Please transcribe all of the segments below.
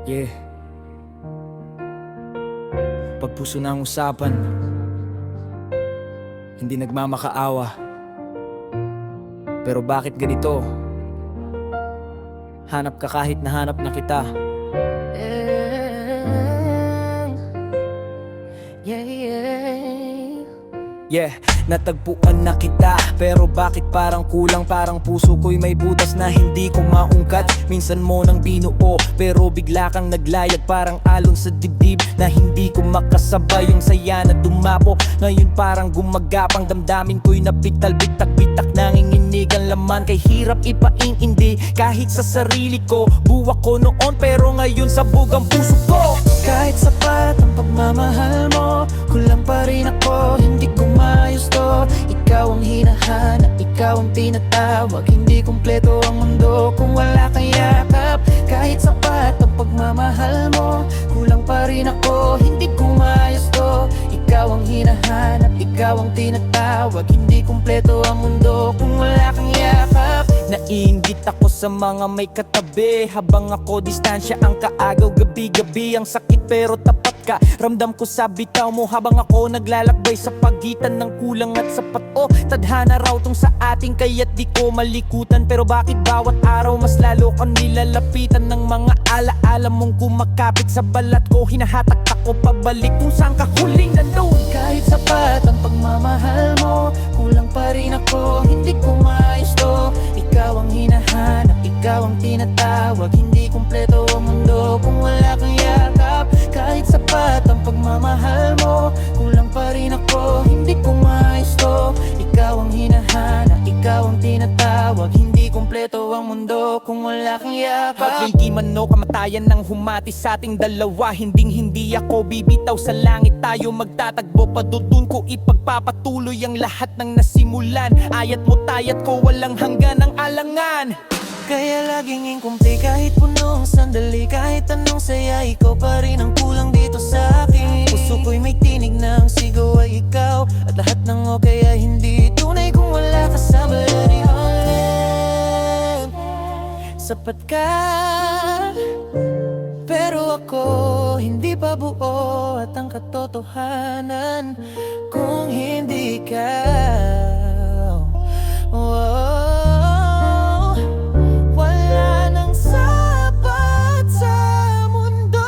Yeah. Pag puso na ang usapan, hindi nagmamakaawa. Pero bakit ganito? Hanap ka kahit nahanap na kita. Yeah, natagpuan na kita. Pero bakit parang kulang? Parang puso ko'y may butas na hindi ko maungkat. Minsan mo nang binuo, pero bigla kang naglayag. Parang alon sa dibdib na hindi ko makasabay. Yung saya na dumapo, ngayon parang gumagapang. Damdamin ko'y napital, bitak-bitak, nanginginig ang laman. Kay hirap ipaintindi kahit sa sarili ko. Buwak ko noon pero ngayon sabog ang puso ko. Kahit sapat ang pagmamahal mo, kulang pa rin ako, hindi ko maayos to. Ikaw ang hinahanap, ikaw ang tinatawag. Hindi kumpleto ang mundo kung wala kang yakap. Kahit sapat ang pagmamahal mo, kulang pa rin ako, hindi ko maayos to. Ikaw ang hinahanap, ikaw ang tinatawag. Hindi kumpleto ang mundo kung wala kang yakap. Naiinggit ako sa mga may katabi, habang ako distansya ang kaagaw. Gabi-gabi ang sakit pero tapat ka. Ramdam ko sa bitaw mo habang ako naglalakbay sa pagitan ng kulang at sapat. Oh, tadhana raw tong sa ating kaya't di ko malikutan. Pero bakit bawat araw mas lalo kang nilalapitan ng mga alaala mong kumakapit sa balat ko? Hinahatak ako pabalik kung saan ka huling nandun. Kahit sapat ang pagmamahal mo, kulang pa rin ako, hindi ko maayos to. Ikaw ang hinahanap, ikaw ang tinatawag. Hindi kumpleto ang mundo kung wala kang yakap. Kahit sapat ang pagmamahal mo, kulang pa rin ako, hindi ko maayos to. Ikaw ang hinahanap, ikaw ang tinatawag. Hindi kumpleto ang mundo kung wala kang yakap. At hindi man o kamatayan nang humati sa ating dalawa. Hindi ako bibitaw sa langit, tayo magtatagbo. Padudun ko ipagpapatuloy ang lahat ng nasimulan. Ayat mo tayat ko, walang hanggan ang alangan. Kaya laging incomplete kahit punong sandali. Kahit anong saya, ikaw pa rin ang kulang dito sa akin. Puso ko'y may tinig na ang sigaw ay ikaw. At lahat ng okay ay hindi tunay kung wala ka sa balihan. Sapat ka, pero ako hindi pa buo. At ang katotohanan kung hindi ka, wala nang sapat sa mundo.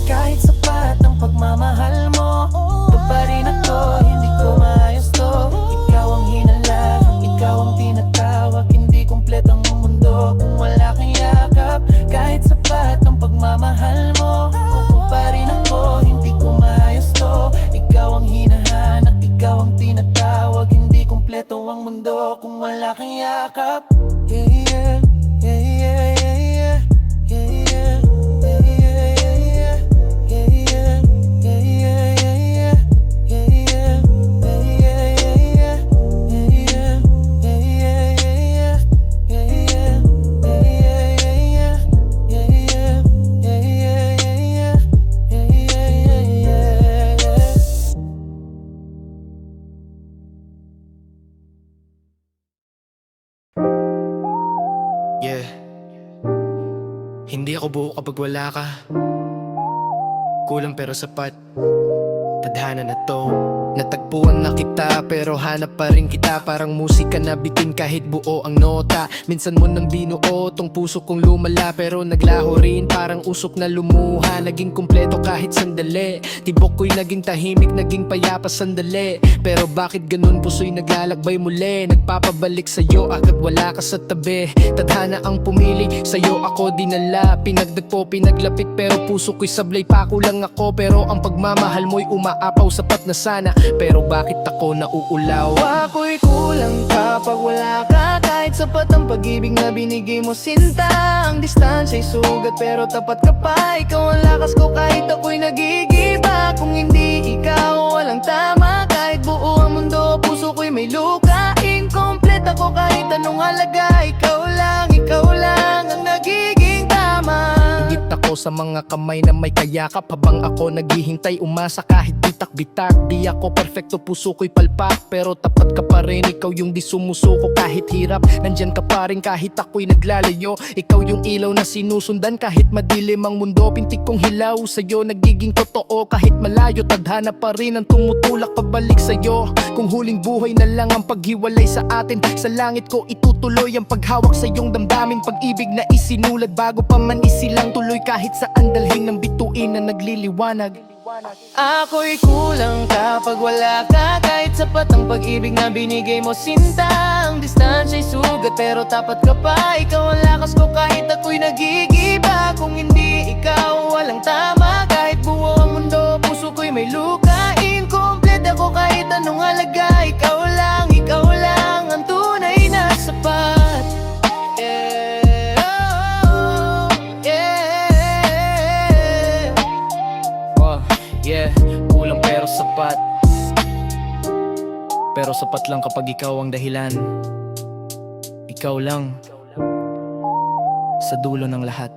Kahit sapat ang pagmamahal mo, ito pa rin ako, hindi ko maayos to. Ikaw ang hinalang, ikaw ang tinatawag. Hindi kumpleto ang mundo kung wala kang yakap. Kahit sapat ang pagmamahal mo, ito pa rin ako, hindi ko maayos to. Ikaw ang hinahanap, ikaw ang tinatawag. Hindi kumpleto ang mundo kung wala kang yakap. Yeah, yeah, yeah, yeah, yeah, yeah, yeah, yeah, yeah, yeah, yeah, yeah, Yeah. Hindi ako buo kapag wala ka. Kulang pero sapat, tadhana na to. Natagpuan na kita pero hanap pa rin kita. Parang musika na bitin kahit buo ang nota. Minsan mo nang binuo tong puso kong lumala, pero naglaho rin parang usok na lumuha. Naging kumpleto kahit sandali, tibok ko'y naging tahimik, naging payapa sandali. Pero bakit ganun, puso'y naglalakbay muli. Nagpapabalik sa'yo agad wala ka sa tabi. Tadhana ang pumili, sa'yo ako dinala. Pinagdagpo, pinaglapit pero puso ko'y sablay pa. Kulang ako pero ang pagmamahal mo'y umaapaw. Sapat na sana pero bakit ako nauulaw? Ako'y kulang kapag wala ka. Kahit sapat ang pag-ibig na binigay mo, sinta. Ang distansya'y sugat pero tapat ka pa. Ikaw ang lakas ko kahit ako'y nagigiba. Kung hindi ikaw, walang tama. Kahit buo ang mundo, puso ko'y may luka. Incomplete ako kahit anong halaga. Ikaw lang ang nagiging tama. Higit ako ako sa mga kamay na may kayakap. Habang ako naghihintay umasa kahit bitak-bitak. Di ako perfecto, puso ko'y palpak, pero tapat ka pa rin, ikaw yung di sumusuko kahit hirap. Nandyan ka pa rin kahit ako'y naglalayo. Ikaw yung ilaw na sinusundan kahit madilim ang mundo. Pintik kong hilaw sa'yo, nagiging totoo kahit malayo. Tadhana pa rin ang tumutulak pabalik sa'yo. Kung huling buhay na lang ang paghiwalay sa atin, sa langit ko itutuloy ang paghawak sa iyong damdamin. Pag-ibig na isinulat bago pa man isilang tuloy, kahit saan dalhin ng bituin na nagliliwanag. Ako'y kulang kapag wala ka, kahit sapat ang pag-ibig na binigay mo sinta. Ang distansya'y sugat pero tapat ka pa. Ikaw ang lakas ko kahit ako'y nagigiba. Kung hindi ikaw walang tama, kahit buo ang mundo puso ko'y may luka. Incomplete ako kahit anong halaga. Ikaw lang ang tunay na sapat. Yeah, oh, yeah. Yeah, kulang pero sapat. Pero sapat lang kapag ikaw ang dahilan. Ikaw lang sa dulo ng lahat.